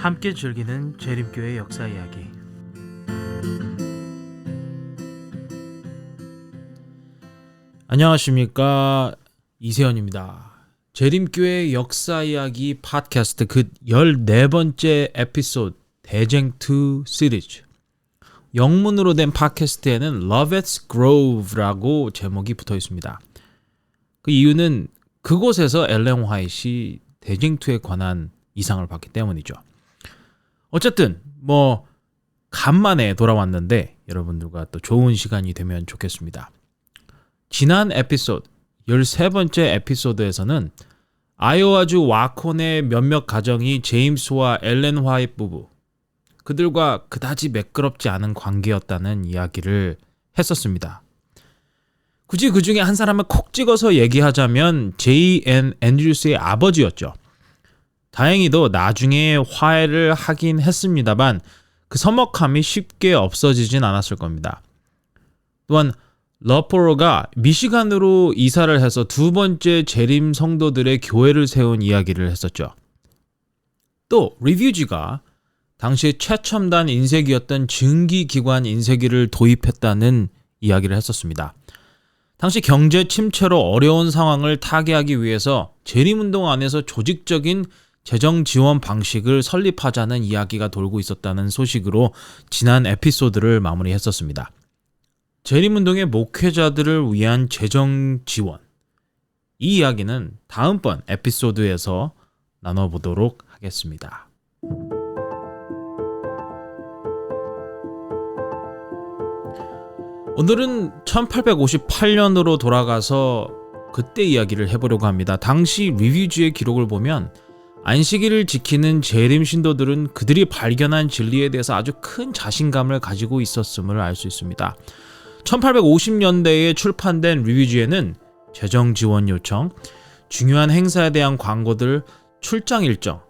함께 즐기는 재림교회 역사 이야기. 안녕하십니까, 이세현입니다. 재림교회 역사 이야기 팟캐스트 그 14번째 에피소드 대쟁2 시리즈. 영문으로 된 팟캐스트에는 Lovett's Grove라고 제목이 붙어 있습니다. 그 이유는 그곳에서 엘렌 화이트이 대쟁2에 관한 이상을 받기 때문이죠. 어쨌든 간만에 돌아왔는데 여러분들과 또 좋은 시간이 되면 좋겠습니다. 지난 에피소드 13번째 에피소드에서는 아이오와주 와콘의 몇몇 가정이 제임스와 엘렌 화이트 부부, 그들과 그다지 매끄럽지 않은 관계였다는 이야기를 했었습니다. 굳이 그 중에 한 사람을 콕 찍어서 얘기하자면 J.N. 앤드류스의 아버지였죠. 다행히도 나중에 화해를 하긴 했습니다만 그 서먹함이 쉽게 없어지진 않았을 겁니다. 또한 러포로가 미시간으로 이사를 해서 두 번째 재림 성도들의 교회를 세운 이야기를 했었죠. 또 리뷰지가 당시 최첨단 인쇄기였던 증기기관 인쇄기를 도입했다는 이야기를 했었습니다. 당시 경제 침체로 어려운 상황을 타개하기 위해서 재림운동 안에서 조직적인 재정 지원 방식을 설립하자는 이야기가 돌고 있었다는 소식으로 지난 에피소드를 마무리했었습니다. 재림운동의 목회자들을 위한 재정 지원, 이 이야기는 다음번 에피소드에서 나눠보도록 하겠습니다. 오늘은 1858년으로 돌아가서 그때 이야기를 해보려고 합니다. 당시 리뷰지의 기록을 보면 안식일을 지키는 재림 신도들은 그들이 발견한 진리에 대해서 아주 큰 자신감을 가지고 있었음을 알 수 있습니다. 1850년대에 출판된 리뷰지에는 재정 지원 요청, 중요한 행사에 대한 광고들, 출장 일정,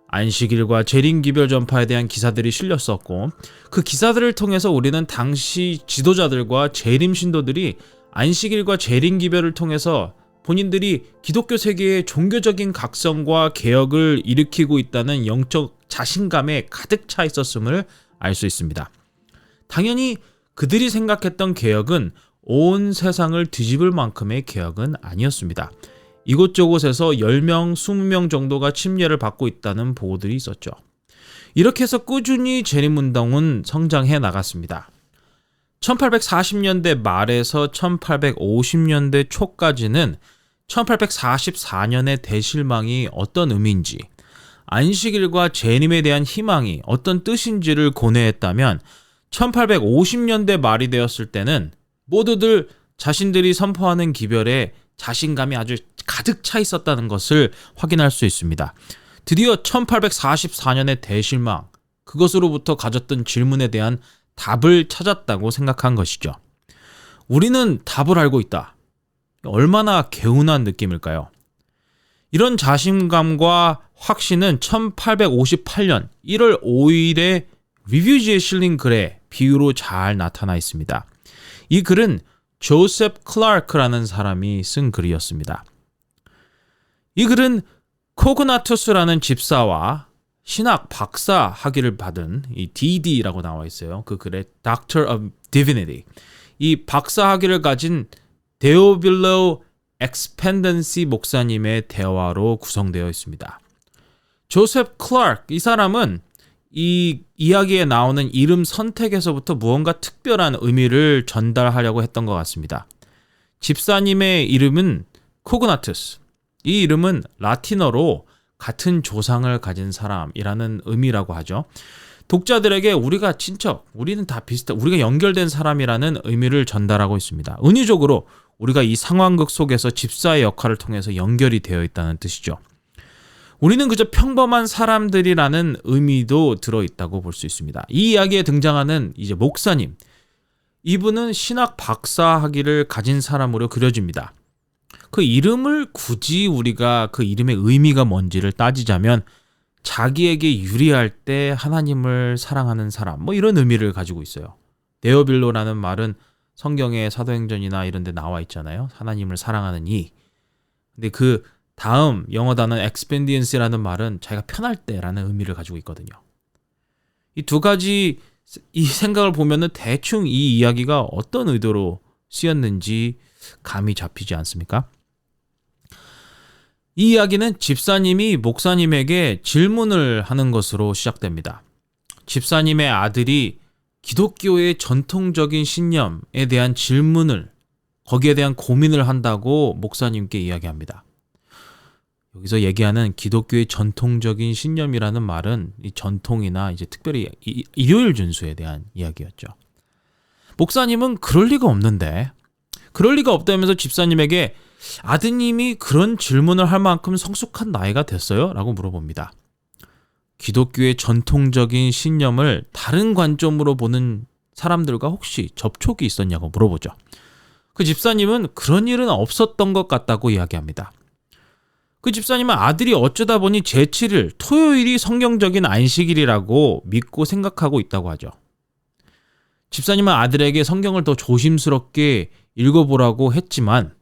안식일과 재림 기별 전파에 대한 기사들이 실렸었고, 그 기사들을 통해서 우리는 당시 지도자들과 재림 신도들이 안식일과 재림 기별을 통해서 본인들이 기독교 세계의 종교적인 각성과 개혁을 일으키고 있다는 영적 자신감에 가득 차 있었음을 알 수 있습니다. 당연히 그들이 생각했던 개혁은 온 세상을 뒤집을 만큼의 개혁은 아니었습니다. 이곳저곳에서 10명, 20명 정도가 침례를 받고 있다는 보고들이 있었죠. 이렇게 해서 꾸준히 재림운동은 성장해 나갔습니다. 1840년대 말에서 1850년대 초까지는 1844년의 대실망이 어떤 의미인지, 안식일과 재림에 대한 희망이 어떤 뜻인지를 고뇌했다면 1850년대 말이 되었을 때는 모두들 자신들이 선포하는 기별에 자신감이 아주 가득 차 있었다는 것을 확인할 수 있습니다. 드디어 1844년의 대실망, 그것으로부터 가졌던 질문에 대한 답을 찾았다고 생각한 것이죠. 우리는 답을 알고 있다. 얼마나 개운한 느낌일까요? 이런 자신감과 확신은 1858년 1월 5일에 리뷰지에 실린 글에 비유로 잘 나타나 있습니다. 이 글은 조셉 클라크라는 사람이 쓴 글이었습니다. 이 글은 코그나투스라는 집사와 신학 박사 학위를 받은 이 DD라고 나와 있어요. 그 글에 Doctor of Divinity, 이 박사 학위를 가진 데오빌로 엑스펜던시 목사님의 대화로 구성되어 있습니다. 조셉 클라크, 이 사람은 이 이야기에 나오는 이름 선택에서부터 무언가 특별한 의미를 전달하려고 했던 것 같습니다. 집사님의 이름은 코그나투스, 이 이름은 라틴어로 같은 조상을 가진 사람이라는 의미라고 하죠. 독자들에게 우리가 친척, 우리는 다 비슷해, 우리가 연결된 사람이라는 의미를 전달하고 있습니다. 은유적으로 우리가 이 상황극 속에서 집사의 역할을 통해서 연결이 되어 있다는 뜻이죠. 우리는 그저 평범한 사람들이라는 의미도 들어있다고 볼 수 있습니다. 이 이야기에 등장하는 이제 목사님, 이분은 신학 박사 학위를 가진 사람으로 그려집니다. 그 이름을 굳이 우리가 그 이름의 의미가 뭔지를 따지자면 자기에게 유리할 때 하나님을 사랑하는 사람, 이런 의미를 가지고 있어요. 데오빌로라는 말은 성경의 사도행전이나 이런 데 나와 있잖아요. 하나님을 사랑하는 이. 근데 그 다음 영어 단어 expediency라는 말은 자기가 편할 때라는 의미를 가지고 있거든요. 이 두 가지 이 생각을 보면은 대충 이 이야기가 어떤 의도로 쓰였는지 감이 잡히지 않습니까? 이 이야기는 집사님이 목사님에게 질문을 하는 것으로 시작됩니다. 집사님의 아들이 기독교의 전통적인 신념에 대한 질문을, 거기에 대한 고민을 한다고 목사님께 이야기합니다. 여기서 얘기하는 기독교의 전통적인 신념이라는 말은 이 전통이나 이제 특별히 일요일 준수에 대한 이야기였죠. 목사님은 그럴 리가 없는데, 그럴 리가 없다면서 집사님에게 아드님이 그런 질문을 할 만큼 성숙한 나이가 됐어요? 라고 물어봅니다. 기독교의 전통적인 신념을 다른 관점으로 보는 사람들과 혹시 접촉이 있었냐고 물어보죠. 그 집사님은 그런 일은 없었던 것 같다고 이야기합니다. 그 집사님은 아들이 어쩌다 보니 제7일 토요일이 성경적인 안식일이라고 믿고 생각하고 있다고 하죠. 집사님은 아들에게 성경을 더 조심스럽게 읽어보라고 했지만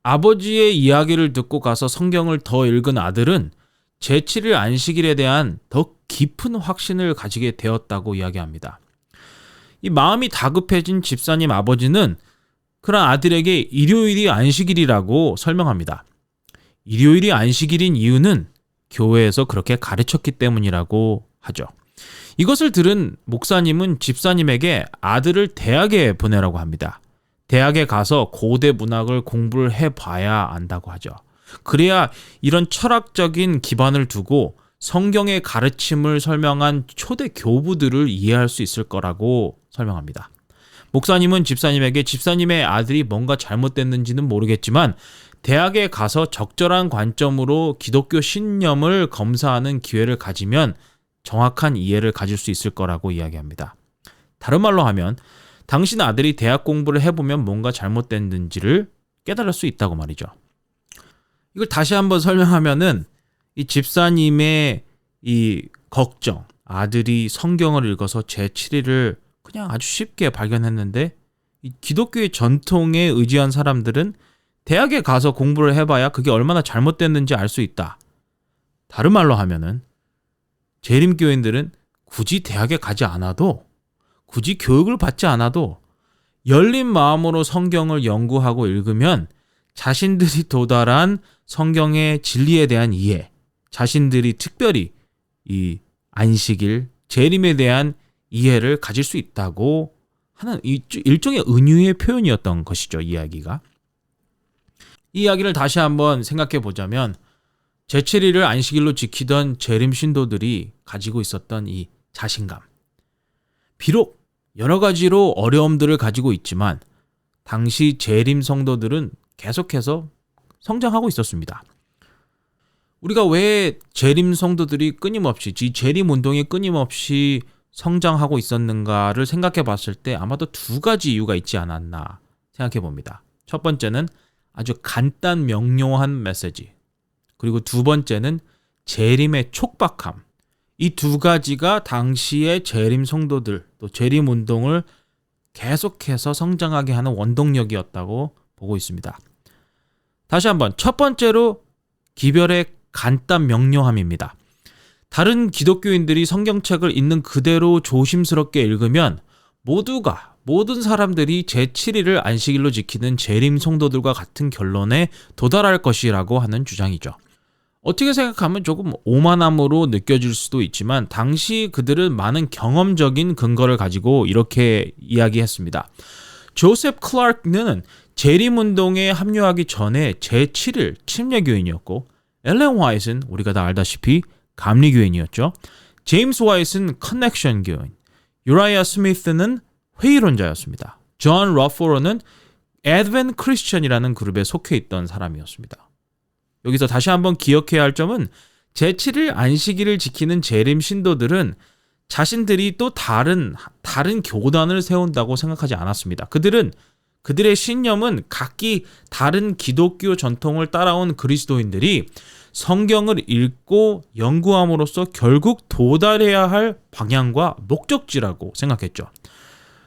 아버지의 이야기를 듣고 가서 성경을 더 읽은 아들은 제7일 안식일에 대한 더 깊은 확신을 가지게 되었다고 이야기합니다. 이 마음이 다급해진 집사님 아버지는 그런 아들에게 일요일이 안식일이라고 설명합니다. 일요일이 안식일인 이유는 교회에서 그렇게 가르쳤기 때문이라고 하죠. 이것을 들은 목사님은 집사님에게 아들을 대학에 보내라고 합니다. 대학에 가서 고대 문학을 공부를 해봐야 안다고 하죠. 그래야 이런 철학적인 기반을 두고 성경의 가르침을 설명한 초대 교부들을 이해할 수 있을 거라고 설명합니다. 목사님은 집사님에게 집사님의 아들이 뭔가 잘못됐는지는 모르겠지만 대학에 가서 적절한 관점으로 기독교 신념을 검사하는 기회를 가지면 정확한 이해를 가질 수 있을 거라고 이야기합니다. 다른 말로 하면 당신 아들이 대학 공부를 해보면 뭔가 잘못됐는지를 깨달을 수 있다고 말이죠. 이걸 다시 한번 설명하면은 이 집사님의 이 걱정, 아들이 성경을 읽어서 제7일을 그냥 아주 쉽게 발견했는데 이 기독교의 전통에 의지한 사람들은 대학에 가서 공부를 해봐야 그게 얼마나 잘못됐는지 알 수 있다. 다른 말로 하면은 재림교인들은 굳이 대학에 가지 않아도, 굳이 교육을 받지 않아도 열린 마음으로 성경을 연구하고 읽으면 자신들이 도달한 성경의 진리에 대한 이해, 자신들이 특별히 이 안식일, 재림에 대한 이해를 가질 수 있다고 하는 일종의 은유의 표현이었던 것이죠, 이야기가. 이 이야기를 다시 한번 생각해 보자면 제7일을 안식일로 지키던 재림 신도들이 가지고 있었던 이 자신감. 비록 여러 가지로 어려움들을 가지고 있지만 당시 재림 성도들은 계속해서 성장하고 있었습니다. 우리가 왜 재림 성도들이 끊임없이, 이 재림 운동이 끊임없이 성장하고 있었는가를 생각해 봤을 때 아마도 두 가지 이유가 있지 않았나 생각해 봅니다. 첫 번째는 아주 간단 명료한 메시지, 그리고 두 번째는 재림의 촉박함. 이 두 가지가 당시의 재림 성도들, 또 재림 운동을 계속해서 성장하게 하는 원동력이었다고 보고 있습니다. 다시 한번 첫 번째로 기별의 간단 명료함입니다. 다른 기독교인들이 성경책을 있는 그대로 조심스럽게 읽으면 모든 사람들이 제7일을 안식일로 지키는 재림 성도들과 같은 결론에 도달할 것이라고 하는 주장이죠. 어떻게 생각하면 조금 오만함으로 느껴질 수도 있지만 당시 그들은 많은 경험적인 근거를 가지고 이렇게 이야기했습니다. 조셉 클라크는 재림운동에 합류하기 전에 제7일 침례교인이었고, 엘렌 화이트는 우리가 다 알다시피 감리교인이었죠. 제임스 화이트는 커넥션 교인, 유라이아 스미스는 회의론자였습니다. 존 러포로는 에드벤 크리스천이라는 그룹에 속해 있던 사람이었습니다. 여기서 다시 한번 기억해야 할 점은 제7일 안식일을 지키는 재림 신도들은 자신들이 또 다른 교단을 세운다고 생각하지 않았습니다. 그들의 신념은 각기 다른 기독교 전통을 따라온 그리스도인들이 성경을 읽고 연구함으로써 결국 도달해야 할 방향과 목적지라고 생각했죠.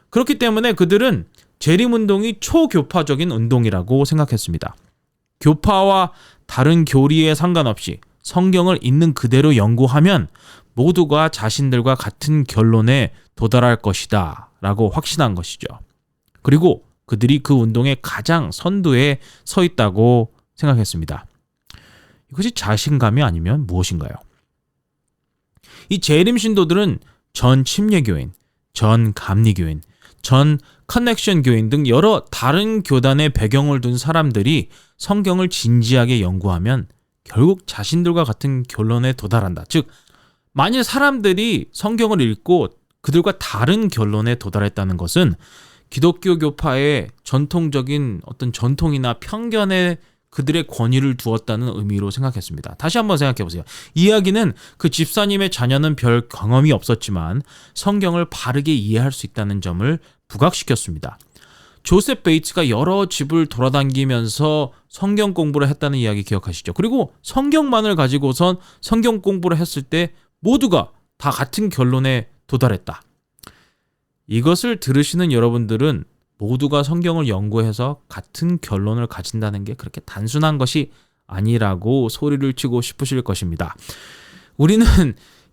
그렇기 때문에 그들은 재림운동이 초교파적인 운동이라고 생각했습니다. 교파와 다른 교리에 상관없이 성경을 있는 그대로 연구하면 모두가 자신들과 같은 결론에 도달할 것이다 라고 확신한 것이죠. 그리고 그들이 그 운동의 가장 선두에 서 있다고 생각했습니다. 이것이 자신감이 아니면 무엇인가요? 이 재림 신도들은 전 침례교인, 전 감리교인, 전 커넥션 교인 등 여러 다른 교단의 배경을 둔 사람들이 성경을 진지하게 연구하면 결국 자신들과 같은 결론에 도달한다. 즉, 만일 사람들이 성경을 읽고 그들과 다른 결론에 도달했다는 것은 기독교 교파의 전통적인 어떤 전통이나 편견에 그들의 권위를 두었다는 의미로 생각했습니다. 다시 한번 생각해 보세요. 이야기는 그 집사님의 자녀는 별 경험이 없었지만 성경을 바르게 이해할 수 있다는 점을 부각시켰습니다. 조셉 베이츠가 여러 집을 돌아다니면서 성경 공부를 했다는 이야기 기억하시죠? 그리고 성경만을 가지고선 성경 공부를 했을 때 모두가 다 같은 결론에 도달했다. 이것을 들으시는 여러분들은 모두가 성경을 연구해서 같은 결론을 가진다는 게 그렇게 단순한 것이 아니라고 소리를 치고 싶으실 것입니다. 우리는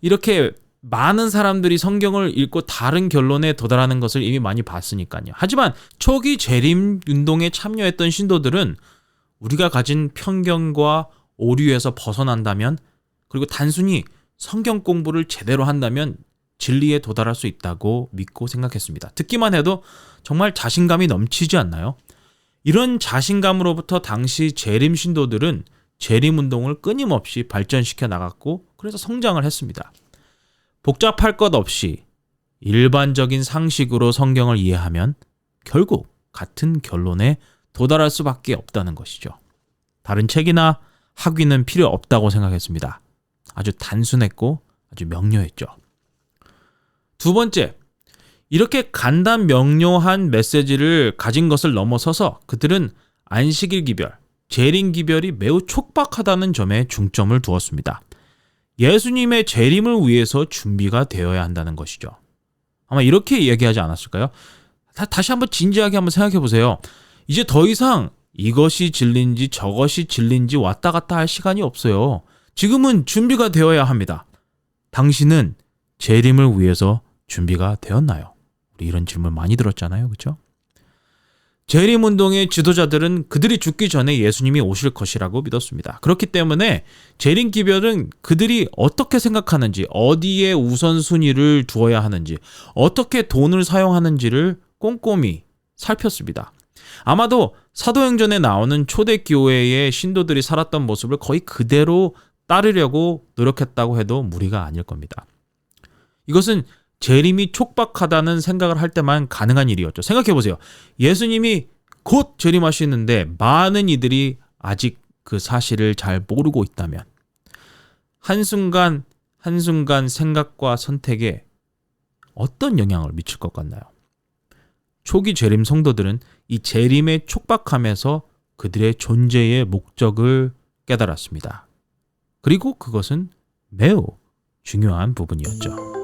이렇게 많은 사람들이 성경을 읽고 다른 결론에 도달하는 것을 이미 많이 봤으니까요. 하지만 초기 재림 운동에 참여했던 신도들은 우리가 가진 편견과 오류에서 벗어난다면, 그리고 단순히 성경 공부를 제대로 한다면 진리에 도달할 수 있다고 믿고 생각했습니다. 듣기만 해도 정말 자신감이 넘치지 않나요? 이런 자신감으로부터 당시 재림 신도들은 재림 운동을 끊임없이 발전시켜 나갔고, 그래서 성장을 했습니다. 복잡할 것 없이 일반적인 상식으로 성경을 이해하면 결국 같은 결론에 도달할 수밖에 없다는 것이죠. 다른 책이나 학위는 필요 없다고 생각했습니다. 아주 단순했고 아주 명료했죠. 두 번째, 이렇게 간단 명료한 메시지를 가진 것을 넘어서서 그들은 안식일 기별, 재림 기별이 매우 촉박하다는 점에 중점을 두었습니다. 예수님의 재림을 위해서 준비가 되어야 한다는 것이죠. 아마 이렇게 이야기하지 않았을까요? 다시 한번 진지하게 한번 생각해 보세요. 이제 더 이상 이것이 진리인지 저것이 진리인지 왔다 갔다 할 시간이 없어요. 지금은 준비가 되어야 합니다. 당신은 재림을 위해서 준비가 되었나요? 우리 이런 질문 많이 들었잖아요. 그렇죠? 재림운동의 지도자들은 그들이 죽기 전에 예수님이 오실 것이라고 믿었습니다. 그렇기 때문에 재림기별은 그들이 어떻게 생각하는지, 어디에 우선순위를 두어야 하는지, 어떻게 돈을 사용하는지를 꼼꼼히 살폈습니다. 아마도 사도행전에 나오는 초대교회의 신도들이 살았던 모습을 거의 그대로 따르려고 노력했다고 해도 무리가 아닐 겁니다. 이것은 재림이 촉박하다는 생각을 할 때만 가능한 일이었죠. 생각해보세요. 예수님이 곧 재림하시는데 많은 이들이 아직 그 사실을 잘 모르고 있다면 한순간 한순간 생각과 선택에 어떤 영향을 미칠 것 같나요? 초기 재림 성도들은 이 재림의 촉박함에서 그들의 존재의 목적을 깨달았습니다. 그리고 그것은 매우 중요한 부분이었죠.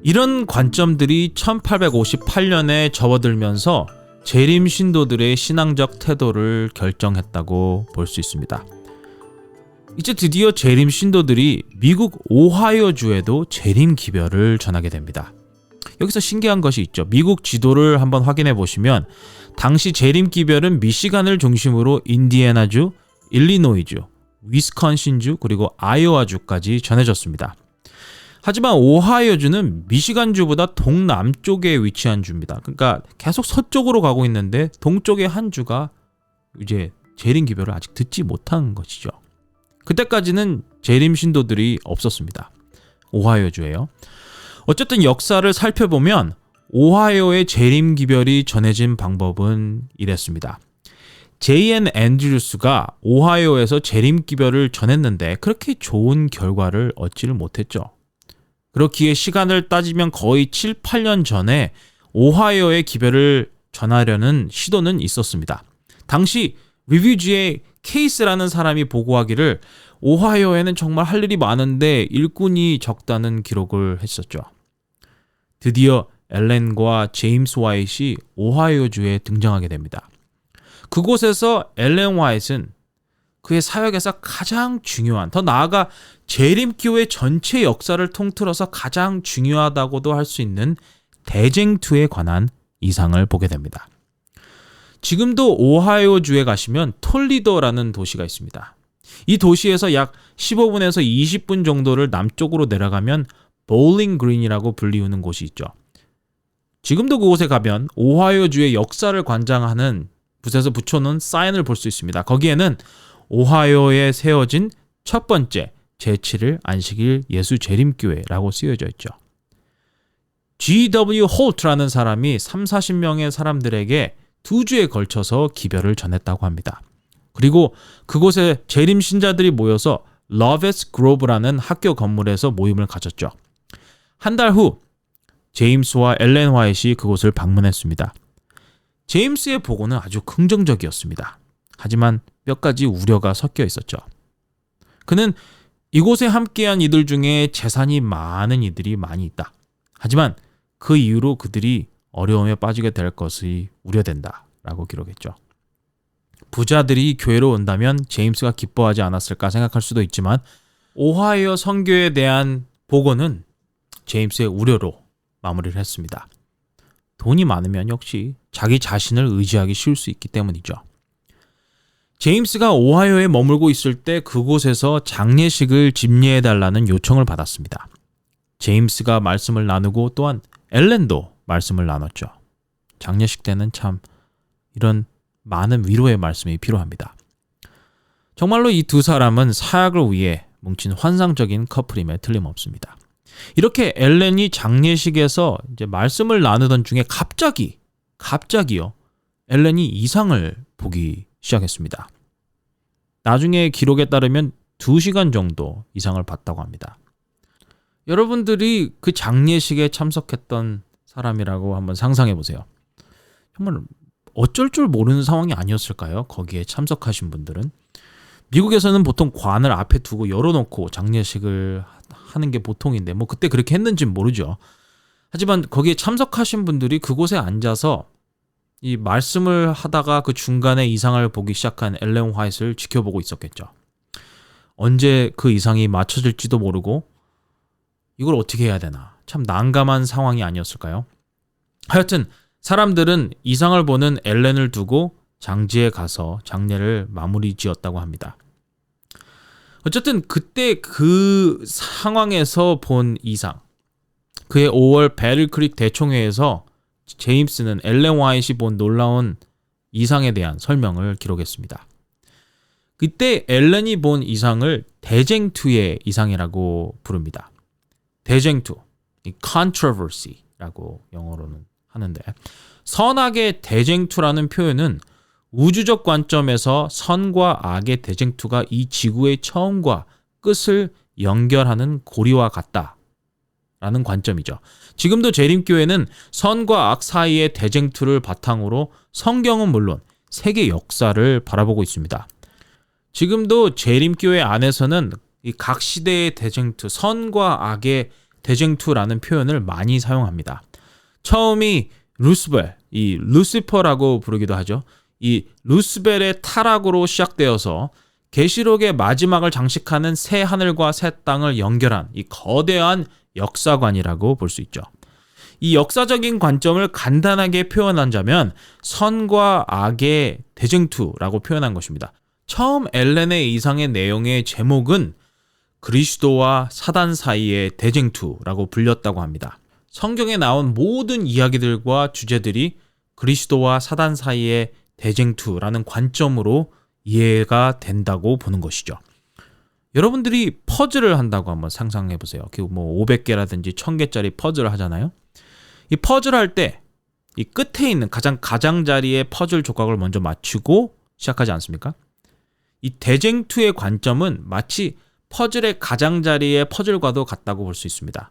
이런 관점들이 1858년에 접어들면서 재림 신도들의 신앙적 태도를 결정했다고 볼 수 있습니다. 이제 드디어 재림 신도들이 미국 오하이오주에도 재림 기별을 전하게 됩니다. 여기서 신기한 것이 있죠. 미국 지도를 한번 확인해 보시면 당시 재림 기별은 미시간을 중심으로 인디애나주, 일리노이주, 위스콘신주, 그리고 아이오와주까지 전해졌습니다. 하지만 오하이오주는 미시간주보다 동남쪽에 위치한 주입니다. 그러니까 계속 서쪽으로 가고 있는데 동쪽의 한 주가 이제 재림 기별을 아직 듣지 못한 것이죠. 그때까지는 재림 신도들이 없었습니다. 오하이오주에요. 어쨌든 역사를 살펴보면 오하이오의 재림 기별이 전해진 방법은 이랬습니다. J.N. 앤드류스가 오하이오에서 재림 기별을 전했는데 그렇게 좋은 결과를 얻지를 못했죠. 그렇기에 시간을 따지면 거의 7, 8년 전에 오하이오의 기별을 전하려는 시도는 있었습니다. 당시 리뷰지의 케이스라는 사람이 보고하기를 오하이오에는 정말 할 일이 많은데 일꾼이 적다는 기록을 했었죠. 드디어 엘렌과 제임스 와잇이 오하이오주에 등장하게 됩니다. 그곳에서 엘렌 화이트는 그의 사역에서 가장 중요한, 더 나아가 재림교회 전체 역사를 통틀어서 가장 중요하다고도 할 수 있는 대쟁투에 관한 이상을 보게 됩니다. 지금도 오하이오주에 가시면 톨리도라는 도시가 있습니다. 이 도시에서 약 15분에서 20분 정도를 남쪽으로 내려가면 볼링 그린이라고 불리우는 곳이 있죠. 지금도 그곳에 가면 오하이오주의 역사를 관장하는 붓에서 붙여놓은 사인을 볼 수 있습니다. 거기에는 오하이오에 세워진 첫 번째 제7일 안식일 예수 재림교회라고 쓰여져 있죠. G.W. 홀트라는 사람이 30-40명의 사람들에게 2주에 걸쳐서 기별을 전했다고 합니다. 그리고 그곳에 재림 신자들이 모여서 러베스 그로브라는 학교 건물에서 모임을 가졌죠. 한 달 후 제임스와 엘렌 화이트이 그곳을 방문했습니다. 제임스의 보고는 아주 긍정적이었습니다. 하지만 몇 가지 우려가 섞여 있었죠. 그는 이곳에 함께한 이들 중에 재산이 많은 이들이 많이 있다. 하지만 그 이후로 그들이 어려움에 빠지게 될 것이 우려된다 라고 기록했죠. 부자들이 교회로 온다면 제임스가 기뻐하지 않았을까 생각할 수도 있지만 오하이오 선교에 대한 보고는 제임스의 우려로 마무리를 했습니다. 돈이 많으면 역시 자기 자신을 의지하기 쉬울 수 있기 때문이죠. 제임스가 오하이오에 머물고 있을 때 그곳에서 장례식을 집례해달라는 요청을 받았습니다. 제임스가 말씀을 나누고 또한 엘렌도 말씀을 나눴죠. 장례식 때는 참 이런 많은 위로의 말씀이 필요합니다. 정말로 이 두 사람은 사역을 위해 뭉친 환상적인 커플임에 틀림없습니다. 이렇게 엘렌이 장례식에서 이제 말씀을 나누던 중에 갑자기요. 엘렌이 이상을 보기 시작했습니다. 나중에 기록에 따르면 2시간 정도 이상을 봤다고 합니다. 여러분들이 그 장례식에 참석했던 사람이라고 한번 상상해 보세요. 정말 어쩔 줄 모르는 상황이 아니었을까요? 거기에 참석하신 분들은. 미국에서는 보통 관을 앞에 두고 열어놓고 장례식을 하는 게 보통인데 뭐 그때 그렇게 했는지는 모르죠. 하지만 거기에 참석하신 분들이 그곳에 앉아서 이 말씀을 하다가 그 중간에 이상을 보기 시작한 엘렌 화이트를 지켜보고 있었겠죠. 언제 그 이상이 맞춰질지도 모르고 이걸 어떻게 해야 되나, 참 난감한 상황이 아니었을까요? 하여튼 사람들은 이상을 보는 엘렌을 두고 장지에 가서 장례를 마무리 지었다고 합니다. 어쨌든 그때 그 상황에서 본 이상, 그의 5월 베릴크릭 대총회에서 제임스는 엘렌 화이트이 본 놀라운 이상에 대한 설명을 기록했습니다. 그때 엘렌이 본 이상을 대쟁투의 이상이라고 부릅니다. 대쟁투, controversy라고 영어로는 하는데, 선악의 대쟁투라는 표현은 우주적 관점에서 선과 악의 대쟁투가 이 지구의 처음과 끝을 연결하는 고리와 같다라는 관점이죠. 지금도 재림교회는 선과 악 사이의 대쟁투를 바탕으로 성경은 물론 세계 역사를 바라보고 있습니다. 지금도 재림교회 안에서는 이 각 시대의 대쟁투, 선과 악의 대쟁투라는 표현을 많이 사용합니다. 처음이 루스벨, 이 루시퍼라고 부르기도 하죠. 이 루스벨의 타락으로 시작되어서 계시록의 마지막을 장식하는 새 하늘과 새 땅을 연결한 이 거대한 역사관이라고 볼 수 있죠. 이 역사적인 관점을 간단하게 표현하자면 선과 악의 대쟁투라고 표현한 것입니다. 처음 엘렌의 이상의 내용의 제목은 그리스도와 사단 사이의 대쟁투라고 불렸다고 합니다. 성경에 나온 모든 이야기들과 주제들이 그리스도와 사단 사이의 대쟁투라는 관점으로 이해가 된다고 보는 것이죠. 여러분들이 퍼즐을 한다고 한번 상상해 보세요. 뭐 500개라든지 1000개짜리 퍼즐을 하잖아요. 이 퍼즐 할 때 이 끝에 있는 가장 가장자리의 퍼즐 조각을 먼저 맞추고 시작하지 않습니까? 이 대쟁투의 관점은 마치 퍼즐의 가장자리의 퍼즐과도 같다고 볼 수 있습니다.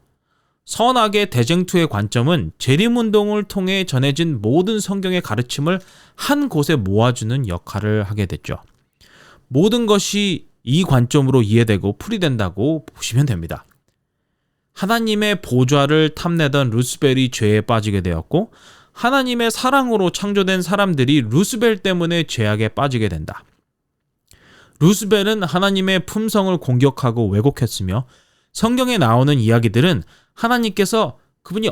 선악의 대쟁투의 관점은 재림운동을 통해 전해진 모든 성경의 가르침을 한 곳에 모아주는 역할을 하게 됐죠. 모든 것이 이 관점으로 이해되고 풀이된다고 보시면 됩니다. 하나님의 보좌를 탐내던 루스벨이 죄에 빠지게 되었고, 하나님의 사랑으로 창조된 사람들이 루스벨 때문에 죄악에 빠지게 된다. 루스벨은 하나님의 품성을 공격하고 왜곡했으며 성경에 나오는 이야기들은 하나님께서 그분이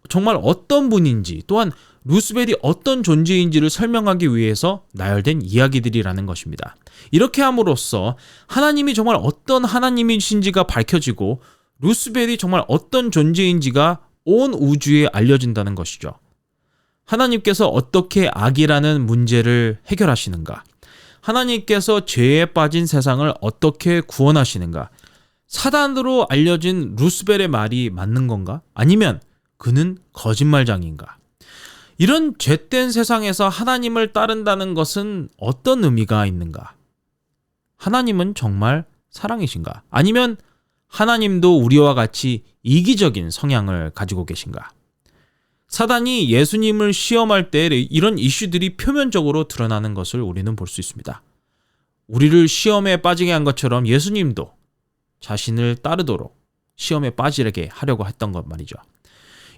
정말 어떤 분인지 또한 루스벨이 어떤 존재인지를 설명하기 위해서 나열된 이야기들이라는 것입니다. 이렇게 함으로써 하나님이 정말 어떤 하나님이신지가 밝혀지고 루스벨이 정말 어떤 존재인지가 온 우주에 알려진다는 것이죠. 하나님께서 어떻게 악이라는 문제를 해결하시는가? 하나님께서 죄에 빠진 세상을 어떻게 구원하시는가? 사단으로 알려진 루스벨의 말이 맞는 건가? 아니면 그는 거짓말장인가? 이런 죄된 세상에서 하나님을 따른다는 것은 어떤 의미가 있는가? 하나님은 정말 사랑이신가? 아니면 하나님도 우리와 같이 이기적인 성향을 가지고 계신가? 사단이 예수님을 시험할 때 이런 이슈들이 표면적으로 드러나는 것을 우리는 볼 수 있습니다. 우리를 시험에 빠지게 한 것처럼 예수님도 자신을 따르도록 시험에 빠지게 하려고 했던 것 말이죠.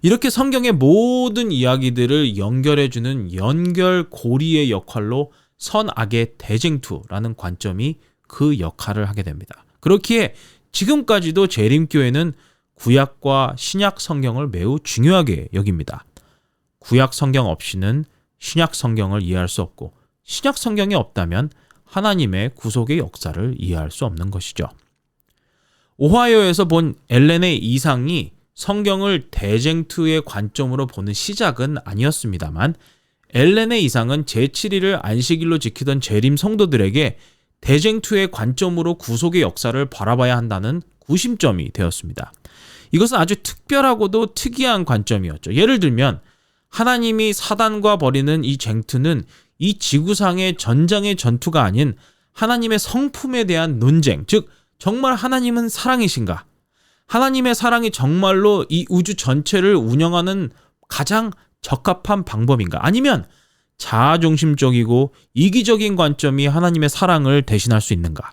이렇게 성경의 모든 이야기들을 연결해주는 연결고리의 역할로 선악의 대쟁투라는 관점이 그 역할을 하게 됩니다. 그렇기에 지금까지도 재림교회는 구약과 신약 성경을 매우 중요하게 여깁니다. 구약 성경 없이는 신약 성경을 이해할 수 없고 신약 성경이 없다면 하나님의 구속의 역사를 이해할 수 없는 것이죠. 오하이오에서 본 엘렌의 이상이 성경을 대쟁투의 관점으로 보는 시작은 아니었습니다만 엘렌의 이상은 제7일을 안식일로 지키던 재림 성도들에게 대쟁투의 관점으로 구속의 역사를 바라봐야 한다는 구심점이 되었습니다. 이것은 아주 특별하고도 특이한 관점이었죠. 예를 들면 하나님이 사단과 벌이는 이 쟁투는 이 지구상의 전장의 전투가 아닌 하나님의 성품에 대한 논쟁, 즉 정말 하나님은 사랑이신가? 하나님의 사랑이 정말로 이 우주 전체를 운영하는 가장 적합한 방법인가? 아니면 자아중심적이고 이기적인 관점이 하나님의 사랑을 대신할 수 있는가?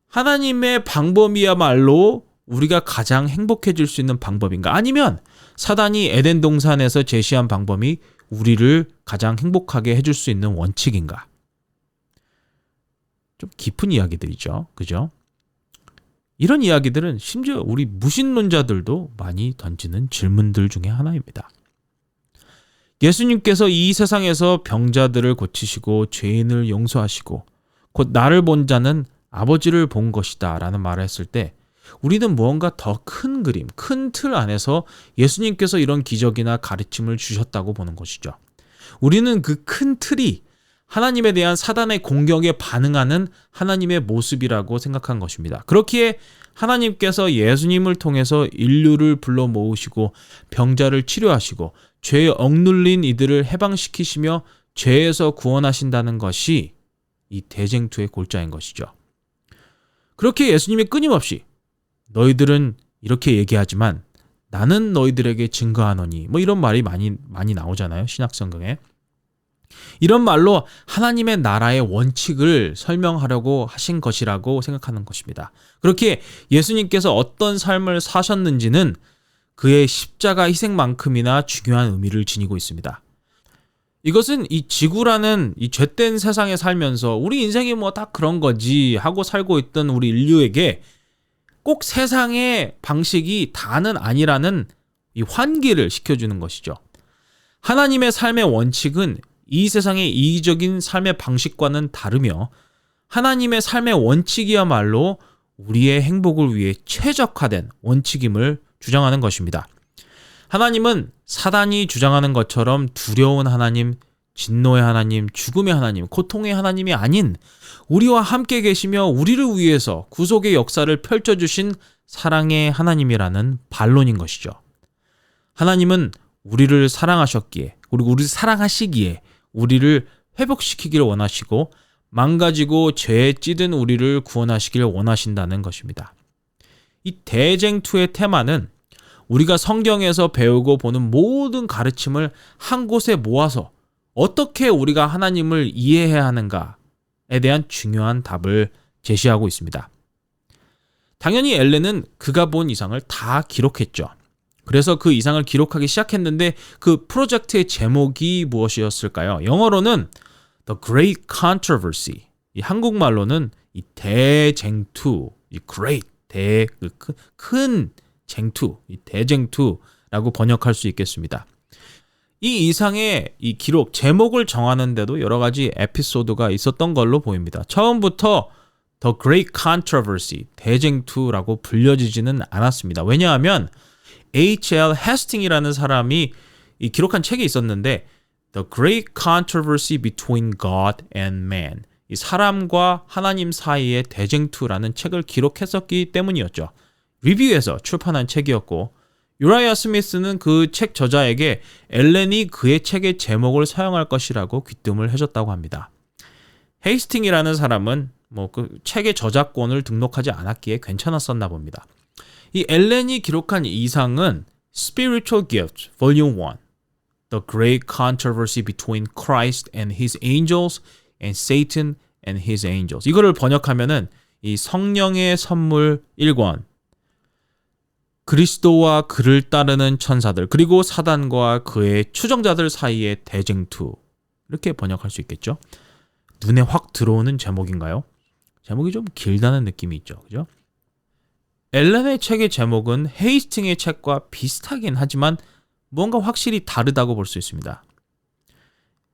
하나님의 방법이야말로 우리가 가장 행복해질 수 있는 방법인가? 아니면 사단이 에덴 동산에서 제시한 방법이 우리를 가장 행복하게 해줄 수 있는 원칙인가? 좀 깊은 이야기들이죠. 그죠? 이런 이야기들은 심지어 우리 무신론자들도 많이 던지는 질문들 중에 하나입니다. 예수님께서 이 세상에서 병자들을 고치시고 죄인을 용서하시고 곧 나를 본 자는 아버지를 본 것이다 라는 말을 했을 때 우리는 무언가 더 큰 그림, 큰 틀 안에서 예수님께서 이런 기적이나 가르침을 주셨다고 보는 것이죠. 우리는 그 큰 틀이 하나님에 대한 사단의 공격에 반응하는 하나님의 모습이라고 생각한 것입니다. 그렇기에 하나님께서 예수님을 통해서 인류를 불러 모으시고 병자를 치료하시고 죄에 억눌린 이들을 해방시키시며 죄에서 구원하신다는 것이 이 대쟁투의 골자인 것이죠. 그렇게 예수님이 끊임없이 너희들은 이렇게 얘기하지만 나는 너희들에게 증거하노니 뭐 이런 말이 많이 나오잖아요. 신약성경에. 이런 말로 하나님의 나라의 원칙을 설명하려고 하신 것이라고 생각하는 것입니다. 그렇게 예수님께서 어떤 삶을 사셨는지는 그의 십자가 희생만큼이나 중요한 의미를 지니고 있습니다. 이것은 이 지구라는 이 죄된 세상에 살면서 우리 인생이 뭐 다 그런 거지 하고 살고 있던 우리 인류에게 꼭 세상의 방식이 다는 아니라는 이 환기를 시켜주는 것이죠. 하나님의 삶의 원칙은 이 세상의 이기적인 삶의 방식과는 다르며 하나님의 삶의 원칙이야말로 우리의 행복을 위해 최적화된 원칙임을 주장하는 것입니다. 하나님은 사단이 주장하는 것처럼 두려운 하나님, 진노의 하나님, 죽음의 하나님, 고통의 하나님이 아닌 우리와 함께 계시며 우리를 위해서 구속의 역사를 펼쳐주신 사랑의 하나님이라는 반론인 것이죠. 하나님은 우리를 사랑하셨기에, 그리고 우리를 사랑하시기에 우리를 회복시키기를 원하시고 망가지고 죄에 찌든 우리를 구원하시기를 원하신다는 것입니다. 이 대쟁투의 테마는 우리가 성경에서 배우고 보는 모든 가르침을 한 곳에 모아서 어떻게 우리가 하나님을 이해해야 하는가에 대한 중요한 답을 제시하고 있습니다. 당연히 엘렌은 그가 본 이상을 다 기록했죠. 그래서 그 이상을 기록하기 시작했는데 그 프로젝트의 제목이 무엇이었을까요? 영어로는 The Great Controversy. 이 한국말로는 이 대쟁투, 이 great, 큰 쟁투, 이 대쟁투라고 번역할 수 있겠습니다. 이 이상의 이 기록, 제목을 정하는데도 여러 가지 에피소드가 있었던 걸로 보입니다. 처음부터 The Great Controversy, 대쟁투라고 불려지지는 않았습니다. 왜냐하면 H.L. 헤스팅이라는 사람이 이 기록한 책이 있었는데 The Great Controversy Between God and Man, 이 사람과 하나님 사이의 대쟁투라는 책을 기록했었기 때문이었죠. 리뷰에서 출판한 책이었고 유라이아 스미스는 그 책 저자에게 엘렌이 그의 책의 제목을 사용할 것이라고 귀뜸을 해줬다고 합니다. 헤이스팅이라는 사람은 그 책의 저작권을 등록하지 않았기에 괜찮았었나 봅니다. 이 엘렌이 기록한 이상은 Spiritual Gifts, Volume 1, The Great Controversy Between Christ and His Angels and Satan and His Angels. 이거를 번역하면은 이 성령의 선물 1권, 그리스도와 그를 따르는 천사들, 그리고 사단과 그의 추종자들 사이의 대쟁투, 이렇게 번역할 수 있겠죠. 눈에 확 들어오는 제목인가요? 제목이 좀 길다는 느낌이 있죠. 그죠? 엘렌의 책의 제목은 헤이스팅의 책과 비슷하긴 하지만 뭔가 확실히 다르다고 볼 수 있습니다.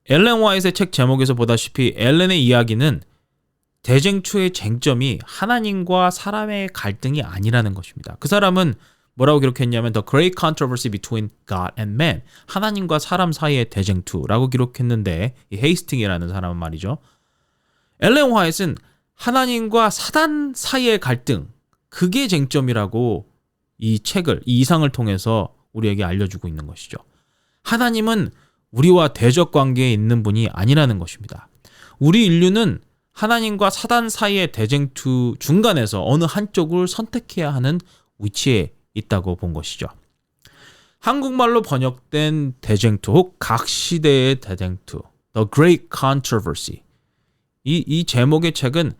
엘렌 화이트의 책 제목에서 보다시피 엘렌의 이야기는 대쟁투의 쟁점이 하나님과 사람의 갈등이 아니라는 것입니다. 그 사람은 뭐라고 기록했냐면 The Great Controversy Between God and Man, 하나님과 사람 사이의 대쟁투라고 기록했는데 이 헤이스팅이라는 사람은 말이죠. 엘렌 화이트는 하나님과 사단 사이의 갈등, 그게 쟁점이라고 이 책을, 이 이상을 통해서 우리에게 알려주고 있는 것이죠. 하나님은 우리와 대적 관계에 있는 분이 아니라는 것입니다. 우리 인류는 하나님과 사단 사이의 대쟁투 중간에서 어느 한쪽을 선택해야 하는 위치에 있다고 본 것이죠. 한국말로 번역된 대쟁투, 혹 각 시대의 대쟁투, The Great Controversy. 이 제목의 책은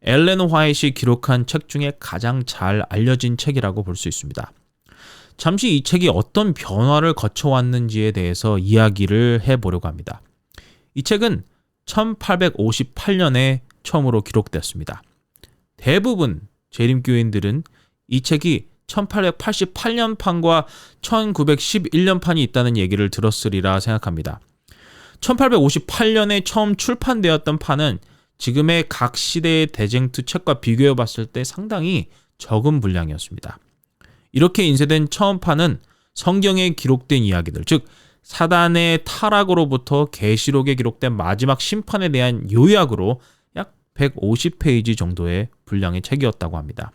엘렌 화이트이 기록한 책 중에 가장 잘 알려진 책이라고 볼 수 있습니다. 잠시 이 책이 어떤 변화를 거쳐왔는지에 대해서 이야기를 해보려고 합니다. 이 책은 1858년에 처음으로 기록됐습니다. 대부분 재림교인들은 이 책이 1888년판과 1911년판이 있다는 얘기를 들었으리라 생각합니다. 1858년에 처음 출판되었던 판은 지금의 각 시대의 대쟁투 책과 비교해 봤을 때 상당히 적은 분량이었습니다. 이렇게 인쇄된 처음 판은 성경에 기록된 이야기들, 즉 사단의 타락으로부터 계시록에 기록된 마지막 심판에 대한 요약으로 약 150페이지 정도의 분량의 책이었다고 합니다.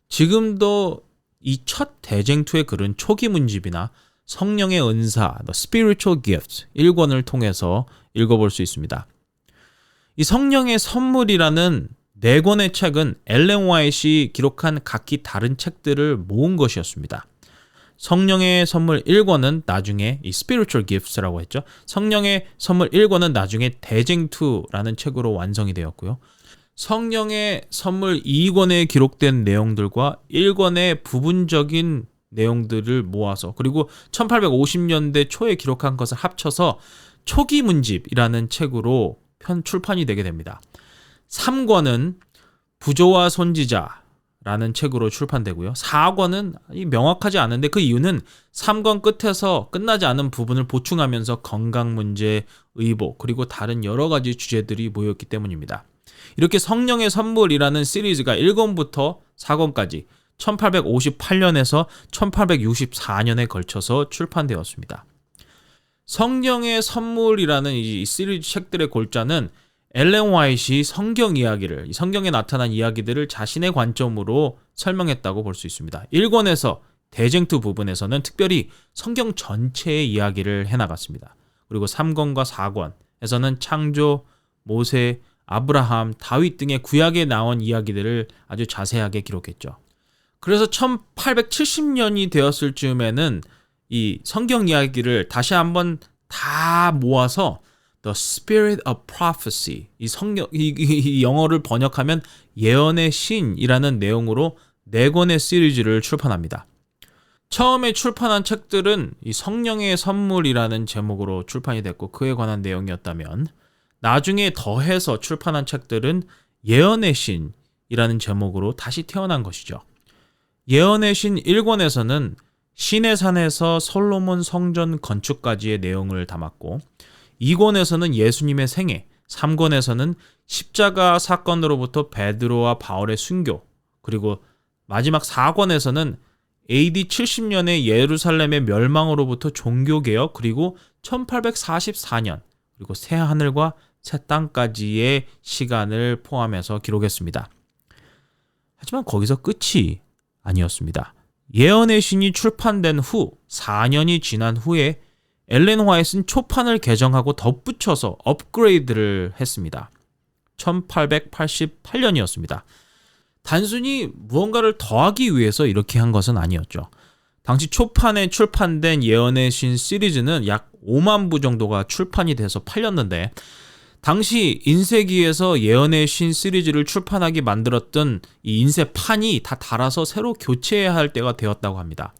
지금도 이 첫 대쟁투의 글은 초기 문집이나 성령의 은사, The Spiritual Gifts 1권을 통해서 읽어볼 수 있습니다. 이 성령의 선물이라는 4권의 책은 엘렌 화이트이 기록한 각기 다른 책들을 모은 것이었습니다. 성령의 선물 1권은 나중에 이 Spiritual Gifts라고 했죠. 성령의 선물 1권은 나중에 대쟁투라는 책으로 완성이 되었고요. 성령의 선물 2권에 기록된 내용들과 1권의 부분적인 내용들을 모아서 그리고 1850년대 초에 기록한 것을 합쳐서 초기 문집이라는 책으로 출판이 되게 됩니다. 3권은 부조와 선지자라는 책으로 출판되고요. 4권은 명확하지 않은데 그 이유는 3권 끝에서 끝나지 않은 부분을 보충하면서 건강 문제, 의복, 그리고 다른 여러 가지 주제들이 모였기 때문입니다. 이렇게 성령의 선물이라는 시리즈가 1권부터 4권까지 1858년에서 1864년에 걸쳐서 출판되었습니다. 성령의 선물이라는 이 시리즈 책들의 골자는 엘렌 화이트이 성경 이야기를, 성경에 나타난 이야기들을 자신의 관점으로 설명했다고 볼 수 있습니다. 1권에서 대쟁투 부분에서는 특별히 성경 전체의 이야기를 해나갔습니다. 그리고 3권과 4권에서는 창조, 모세, 아브라함, 다윗 등의 구약에 나온 이야기들을 아주 자세하게 기록했죠. 그래서 1870년이 되었을 즈음에는 이 성경 이야기를 다시 한번 다 모아서 The Spirit of Prophecy, 이 영어를 번역하면 예언의 신이라는 내용으로 4권의 시리즈를 출판합니다. 처음에 출판한 책들은 이 성령의 선물이라는 제목으로 출판이 됐고 그에 관한 내용이었다면 나중에 더해서 출판한 책들은 예언의 신이라는 제목으로 다시 태어난 것이죠. 예언의 신 1권에서는 신의 산에서 솔로몬 성전 건축까지의 내용을 담았고 2권에서는 예수님의 생애, 3권에서는 십자가 사건으로부터 베드로와 바울의 순교, 그리고 마지막 4권에서는 AD 70년의 예루살렘의 멸망으로부터 종교개혁, 그리고 1844년, 그리고 새 하늘과 새 땅까지의 시간을 포함해서 기록했습니다. 하지만 거기서 끝이 아니었습니다. 예언의 신이 출판된 후 4년이 지난 후에 엘렌 화이트는 초판을 개정하고 덧붙여서 업그레이드를 했습니다. 1888년이었습니다. 단순히 무언가를 더하기 위해서 이렇게 한 것은 아니었죠. 당시 초판에 출판된 예언의 신 시리즈는 약 5만 부 정도가 출판이 돼서 팔렸는데 당시 인쇄기에서 예언의 신 시리즈를 출판하게 만들었던 이 인쇄판이 다 닳아서 새로 교체해야 할 때가 되었다고 합니다.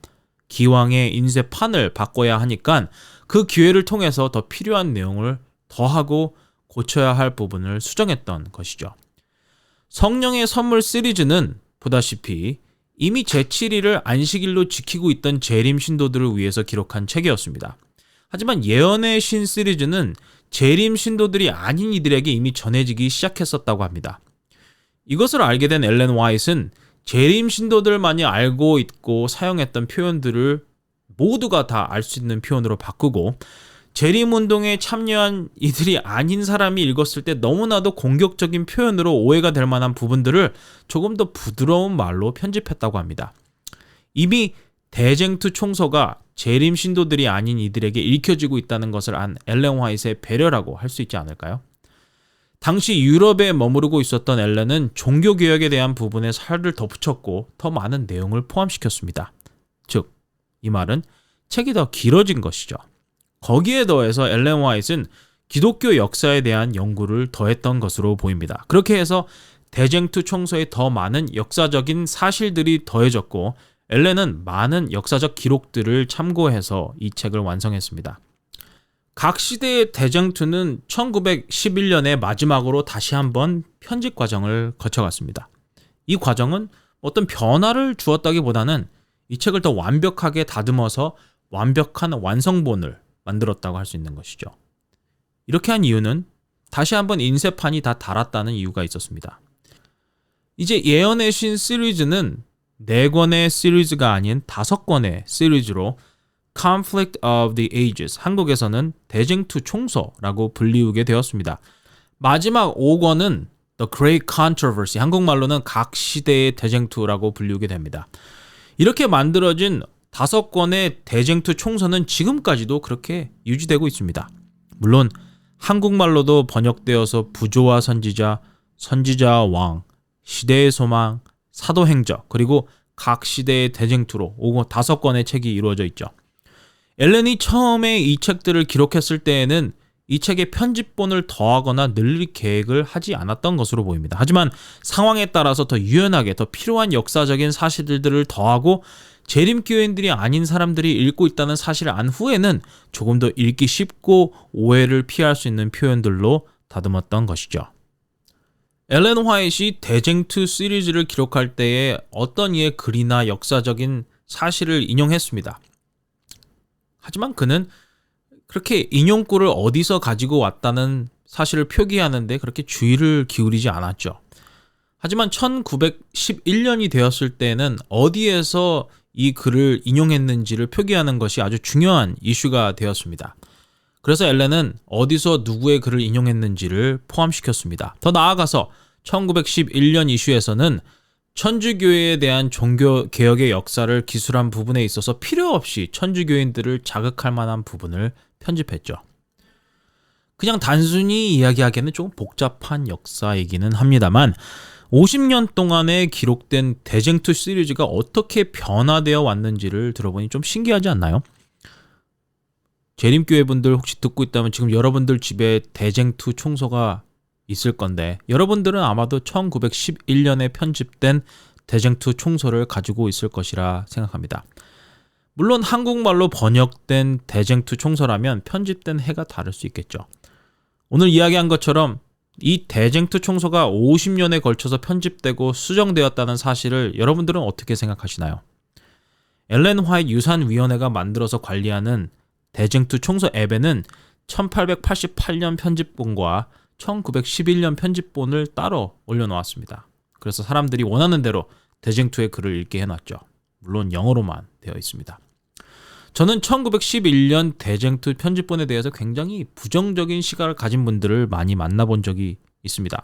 기왕에 인쇄판을 바꿔야 하니까 그 기회를 통해서 더 필요한 내용을 더하고 고쳐야 할 부분을 수정했던 것이죠. 성령의 선물 시리즈는 보다시피 이미 제7일을 안식일로 지키고 있던 재림 신도들을 위해서 기록한 책이었습니다. 하지만 예언의 신 시리즈는 재림 신도들이 아닌 이들에게 이미 전해지기 시작했었다고 합니다. 이것을 알게 된 엘렌 화이트는 재림 신도들만이 알고 있고 사용했던 표현들을 모두가 다 알 수 있는 표현으로 바꾸고 재림 운동에 참여한 이들이 아닌 사람이 읽었을 때 너무나도 공격적인 표현으로 오해가 될 만한 부분들을 조금 더 부드러운 말로 편집했다고 합니다. 이미 대쟁투 총서가 재림 신도들이 아닌 이들에게 읽혀지고 있다는 것을 안 엘렌 화이트의 배려라고 할 수 있지 않을까요? 당시 유럽에 머무르고 있었던 엘렌은 종교개혁에 대한 부분에 살을 더 붙였고 더 많은 내용을 포함시켰습니다. 즉, 이 말은 책이 더 길어진 것이죠. 거기에 더해서 엘렌 화이트는 기독교 역사에 대한 연구를 더했던 것으로 보입니다. 그렇게 해서 대쟁투 총서에 더 많은 역사적인 사실들이 더해졌고 엘렌은 많은 역사적 기록들을 참고해서 이 책을 완성했습니다. 각 시대의 대쟁투는 1911년에 마지막으로 다시 한번 편집 과정을 거쳐갔습니다. 이 과정은 어떤 변화를 주었다기보다는 이 책을 더 완벽하게 다듬어서 완벽한 완성본을 만들었다고 할 수 있는 것이죠. 이렇게 한 이유는 다시 한번 인쇄판이 다 닳았다는 이유가 있었습니다. 이제 예언의 신 시리즈는 4권의 시리즈가 아닌 5권의 시리즈로 Conflict of the Ages, 한국에서는 대쟁투 총서라고 불리우게 되었습니다. 마지막 5권은 The Great Controversy, 한국말로는 각 시대의 대쟁투라고 불리우게 됩니다. 이렇게 만들어진 5권의 대쟁투 총서는 지금까지도 그렇게 유지되고 있습니다. 물론 한국말로도 번역되어서 부조와 선지자, 선지자와 왕, 시대의 소망, 사도행적, 그리고 각 시대의 대쟁투로 5권의 책이 이루어져 있죠. 엘렌이 처음에 이 책들을 기록했을 때에는 이 책의 편집본을 더하거나 늘릴 계획을 하지 않았던 것으로 보입니다. 하지만 상황에 따라서 더 유연하게 더 필요한 역사적인 사실들을 더하고 재림교인들이 아닌 사람들이 읽고 있다는 사실을 안 후에는 조금 더 읽기 쉽고 오해를 피할 수 있는 표현들로 다듬었던 것이죠. 엘렌 화이트이 대쟁투 시리즈를 기록할 때에 어떤 이의 글이나 역사적인 사실을 인용했습니다. 하지만 그는 그렇게 인용구를 어디서 가지고 왔다는 사실을 표기하는데 그렇게 주의를 기울이지 않았죠. 하지만 1911년이 되었을 때는 어디에서 이 글을 인용했는지를 표기하는 것이 아주 중요한 이슈가 되었습니다. 그래서 엘렌은 어디서 누구의 글을 인용했는지를 포함시켰습니다. 더 나아가서 1911년 이슈에서는 천주교회에 대한 종교개혁의 역사를 기술한 부분에 있어서 필요 없이 천주교인들을 자극할 만한 부분을 편집했죠. 그냥 단순히 이야기하기에는 조금 복잡한 역사이기는 합니다만 50년 동안에 기록된 대쟁투 시리즈가 어떻게 변화되어 왔는지를 들어보니 좀 신기하지 않나요? 재림교회 분들 혹시 듣고 있다면 지금 여러분들 집에 대쟁투 총서가 있을 건데 여러분들은 아마도 1911년에 편집된 대쟁투 총서를 가지고 있을 것이라 생각합니다. 물론 한국말로 번역된 대쟁투 총서라면 편집된 해가 다를 수 있겠죠. 오늘 이야기한 것처럼 이 대쟁투 총서가 50년에 걸쳐서 편집되고 수정되었다는 사실을 여러분들은 어떻게 생각하시나요? 엘렌 화이트 유산위원회가 만들어서 관리하는 대쟁투 총서 앱에는 1888년 편집본과 1911년 편집본을 따로 올려놓았습니다. 그래서 사람들이 원하는 대로 대쟁투의 글을 읽게 해놨죠. 물론 영어로만 되어 있습니다. 저는 1911년 대쟁투 편집본에 대해서 굉장히 부정적인 시각을 가진 분들을 많이 만나본 적이 있습니다.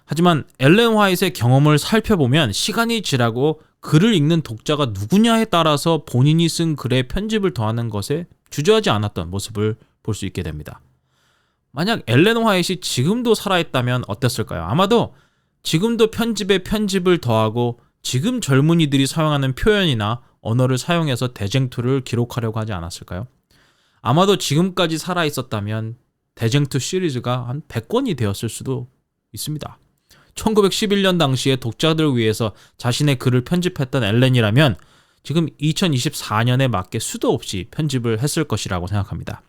하지만 엘렌 화이트의 경험을 살펴보면 시간이 지나고 글을 읽는 독자가 누구냐에 따라서 본인이 쓴 글에 편집을 더하는 것에 주저하지 않았던 모습을 볼 수 있게 됩니다. 만약 엘렌 화이트이 지금도 살아있다면 어땠을까요? 아마도 지금도 편집에 편집을 더하고 지금 젊은이들이 사용하는 표현이나 언어를 사용해서 대쟁투를 기록하려고 하지 않았을까요? 아마도 지금까지 살아있었다면 대쟁투 시리즈가 한 100권이 되었을 수도 있습니다. 1911년 당시에 독자들을 위해서 자신의 글을 편집했던 엘렌이라면 지금 2024년에 맞게 수도 없이 편집을 했을 것이라고 생각합니다.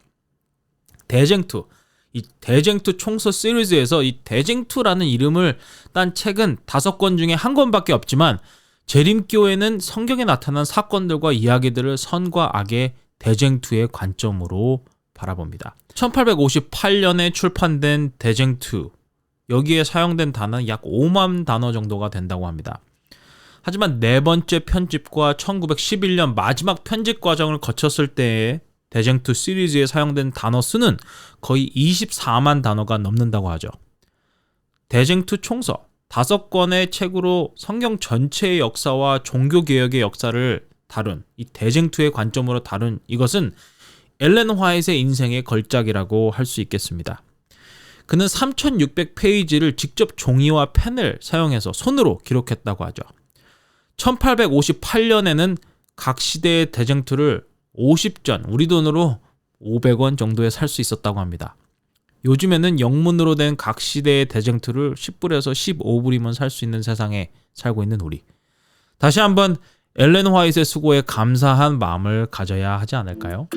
대쟁투, 이 대쟁투 총서 시리즈에서 이 대쟁투라는 이름을 딴 책은 5권 중에 1권밖에 없지만 재림교회는 성경에 나타난 사건들과 이야기들을 선과 악의 대쟁투의 관점으로 바라봅니다. 1858년에 출판된 대쟁투, 여기에 사용된 단어는 약 5만 단어 정도가 된다고 합니다. 하지만 네 번째 편집과 1911년 마지막 편집 과정을 거쳤을 때의 대쟁투 시리즈에 사용된 단어 수는 거의 24만 단어가 넘는다고 하죠. 대쟁투 총서 5권의 책으로 성경 전체의 역사와 종교개혁의 역사를 다룬 이 대쟁투의 관점으로 다룬 이것은 엘렌 화이트의 인생의 걸작이라고 할 수 있겠습니다. 그는 3600페이지를 직접 종이와 펜을 사용해서 손으로 기록했다고 하죠. 1858년에는 각 시대의 대쟁투를 50전, 우리 돈으로 500원 정도에 살 수 있었다고 합니다. 요즘에는 영문으로 된 각 시대의 대쟁투를 10불에서 15불이면 살 수 있는 세상에 살고 있는 우리. 다시 한번 엘렌 화이트의 수고에 감사한 마음을 가져야 하지 않을까요?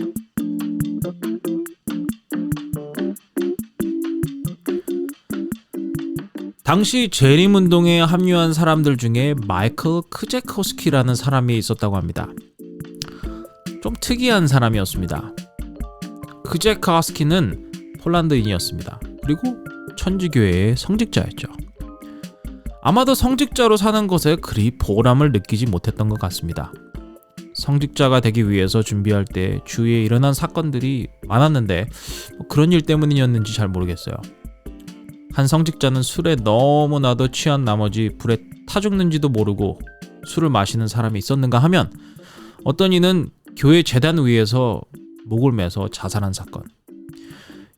당시 재림운동에 합류한 사람들 중에 마이클 크제코스키라는 사람이 있었다고 합니다. 좀 특이한 사람이었습니다. 크제코스키는 폴란드인이었습니다. 그리고 천주교회의 성직자였죠. 아마도 성직자로 사는 것에 그리 보람을 느끼지 못했던 것 같습니다. 성직자가 되기 위해서 준비할 때 주위에 일어난 사건들이 많았는데 그런 일 때문이었는지 잘 모르겠어요. 한 성직자는 술에 너무나도 취한 나머지 불에 타 죽는지도 모르고 술을 마시는 사람이 있었는가 하면 어떤 이는 교회 제단 위에서 목을 매서 자살한 사건.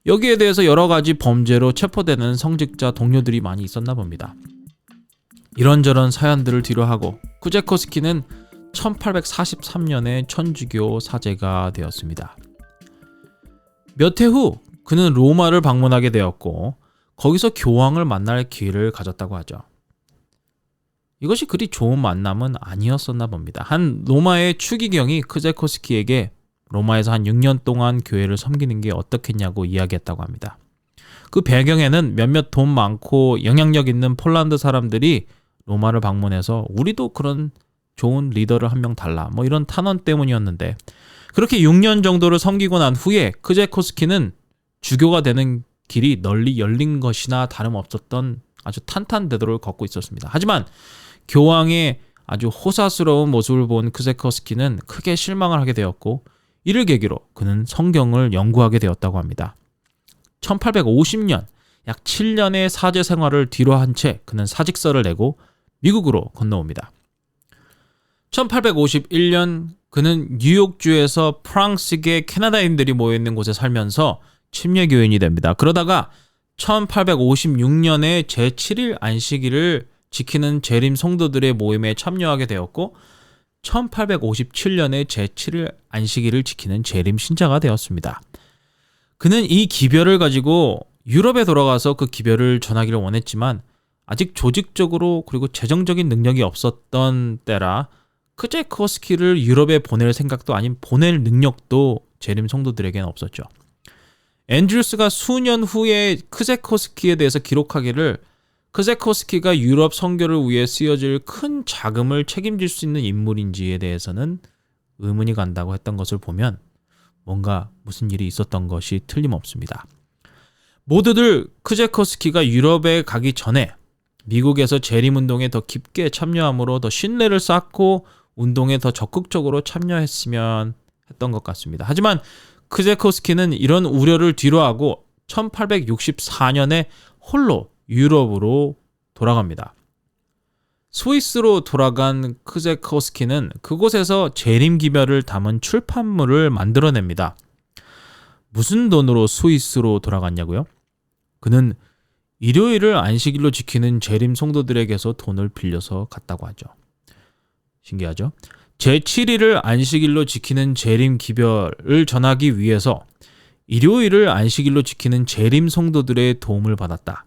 여기에 대해서 여러 가지 범죄로 체포되는 성직자 동료들이 많이 있었나 봅니다. 이런저런 사연들을 뒤로하고 쿠제코스키는 1843년에 천주교 사제가 되었습니다. 몇 해 후 그는 로마를 방문하게 되었고 거기서 교황을 만날 기회를 가졌다고 하죠. 이것이 그리 좋은 만남은 아니었었나 봅니다. 한 로마의 추기경이 크제코스키에게 로마에서 한 6년 동안 교회를 섬기는 게 어떻겠냐고 이야기했다고 합니다. 그 배경에는 몇몇 돈 많고 영향력 있는 폴란드 사람들이 로마를 방문해서 우리도 그런 좋은 리더를 한 명 달라 뭐 이런 탄원 때문이었는데 그렇게 6년 정도를 섬기고 난 후에 크제코스키는 주교가 되는 길이 널리 열린 것이나 다름없었던 아주 탄탄대로를 걷고 있었습니다. 하지만 교황의 아주 호사스러운 모습을 본 크제코스키는 크게 실망을 하게 되었고 이를 계기로 그는 성경을 연구하게 되었다고 합니다. 1850년 약 7년의 사제 생활을 뒤로 한 채 그는 사직서를 내고 미국으로 건너옵니다. 1851년 그는 뉴욕주에서 프랑스계 캐나다인들이 모여있는 곳에 살면서 침례교인이 됩니다. 그러다가 1856년에 제7일 안식일을 지키는 재림 성도들의 모임에 참여하게 되었고 1857년에 제7일 안식일을 지키는 재림 신자가 되었습니다. 그는 이 기별을 가지고 유럽에 돌아가서 그 기별을 전하기를 원했지만 아직 조직적으로 그리고 재정적인 능력이 없었던 때라 크제코스키를 유럽에 보낼 생각도 아닌 보낼 능력도 재림 성도들에게는 없었죠. 앤드루스가 수년 후에 크제코스키에 대해서 기록하기를 크제코스키가 유럽 선교를 위해 쓰여질 큰 자금을 책임질 수 있는 인물인지에 대해서는 의문이 간다고 했던 것을 보면 뭔가 무슨 일이 있었던 것이 틀림없습니다. 모두들 크제코스키가 유럽에 가기 전에 미국에서 재림운동에 더 깊게 참여함으로 더 신뢰를 쌓고 운동에 더 적극적으로 참여했으면 했던 것 같습니다. 하지만 크제코스키는 이런 우려를 뒤로하고 1864년에 홀로 유럽으로 돌아갑니다. 스위스로 돌아간 크제코스키는 그곳에서 재림기별을 담은 출판물을 만들어냅니다. 무슨 돈으로 스위스로 돌아갔냐고요? 그는 일요일을 안식일로 지키는 재림 성도들에게서 돈을 빌려서 갔다고 하죠. 신기하죠? 제7일을 안식일로 지키는 재림 기별을 전하기 위해서 일요일을 안식일로 지키는 재림 성도들의 도움을 받았다.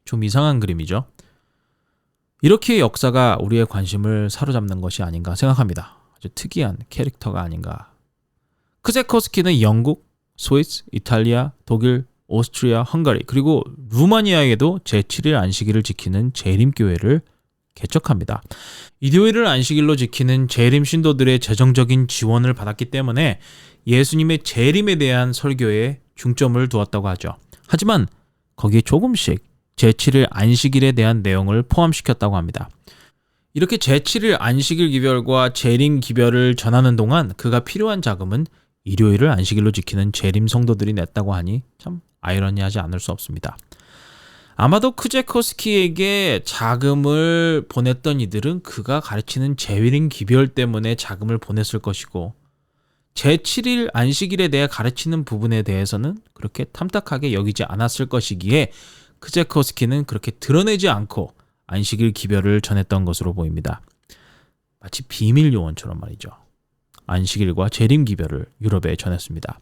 좀 이상한 그림이죠? 이렇게 역사가 우리의 관심을 사로잡는 것이 아닌가 생각합니다. 아주 특이한 캐릭터가 아닌가. 크제코스키는 영국, 스위스, 이탈리아, 독일, 오스트리아, 헝가리 그리고 루마니아에도 제7일 안식일을 지키는 재림교회를 개척합니다. 일요일을 안식일로 지키는 재림 신도들의 재정적인 지원을 받았기 때문에 예수님의 재림에 대한 설교에 중점을 두었다고 하죠. 하지만 거기에 조금씩 제7일 안식일에 대한 내용을 포함시켰다고 합니다. 이렇게 제7일 안식일 기별과 재림 기별을 전하는 동안 그가 필요한 자금은 일요일을 안식일로 지키는 재림 성도들이 냈다고 하니 참 아이러니하지 않을 수 없습니다. 아마도 크제코스키에게 자금을 보냈던 이들은 그가 가르치는 재림 기별 때문에 자금을 보냈을 것이고 제7일 안식일에 대해 가르치는 부분에 대해서는 그렇게 탐탁하게 여기지 않았을 것이기에 크제코스키는 그렇게 드러내지 않고 안식일 기별을 전했던 것으로 보입니다. 마치 비밀 요원처럼 말이죠. 안식일과 재림 기별을 유럽에 전했습니다.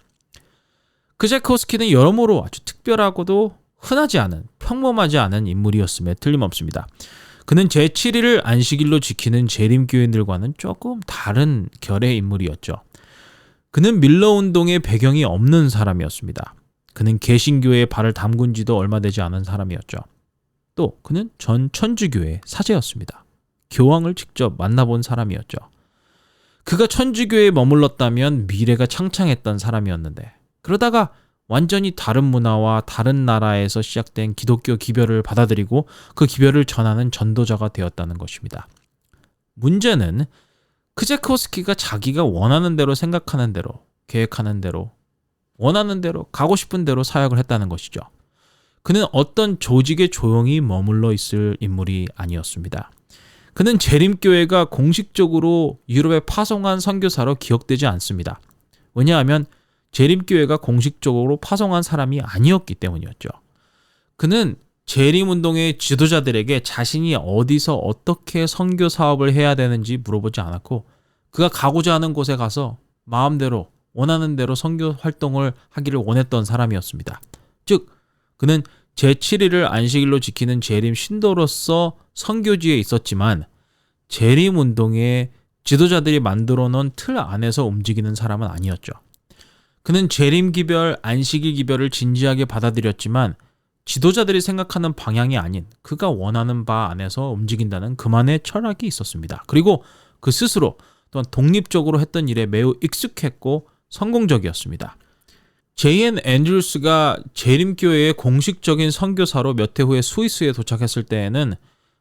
크제코스키는 여러모로 아주 특별하고도 흔하지 않은, 평범하지 않은 인물이었음에 틀림없습니다. 그는 제7일을 안식일로 지키는 재림교인들과는 조금 다른 결의 인물이었죠. 그는 밀러운동의 배경이 없는 사람이었습니다. 그는 개신교에 발을 담근 지도 얼마 되지 않은 사람이었죠. 또 그는 전 천주교의 사제였습니다. 교황을 직접 만나본 사람이었죠. 그가 천주교에 머물렀다면 미래가 창창했던 사람이었는데 그러다가 완전히 다른 문화와 다른 나라에서 시작된 기독교 기별을 받아들이고 그 기별을 전하는 전도자가 되었다는 것입니다. 문제는 크제코스키가 자기가 원하는 대로 생각하는 대로 계획하는 대로 원하는 대로 가고 싶은 대로 사역을 했다는 것이죠. 그는 어떤 조직에 조용히 머물러 있을 인물이 아니었습니다. 그는 재림교회가 공식적으로 유럽에 파송한 선교사로 기억되지 않습니다. 왜냐하면 재림교회가 공식적으로 파송한 사람이 아니었기 때문이었죠. 그는 재림운동의 지도자들에게 자신이 어디서 어떻게 선교 사업을 해야 되는지 물어보지 않았고 그가 가고자 하는 곳에 가서 마음대로 원하는 대로 선교 활동을 하기를 원했던 사람이었습니다. 즉 그는 제7일을 안식일로 지키는 재림 신도로서 선교지에 있었지만 재림운동의 지도자들이 만들어 놓은 틀 안에서 움직이는 사람은 아니었죠. 그는 재림기별, 안식일 기별을 진지하게 받아들였지만 지도자들이 생각하는 방향이 아닌 그가 원하는 바 안에서 움직인다는 그만의 철학이 있었습니다. 그리고 그 스스로 또한 독립적으로 했던 일에 매우 익숙했고 성공적이었습니다. 제이앤 앤드루스가 재림교회의 공식적인 선교사로 몇 해 후에 스위스에 도착했을 때에는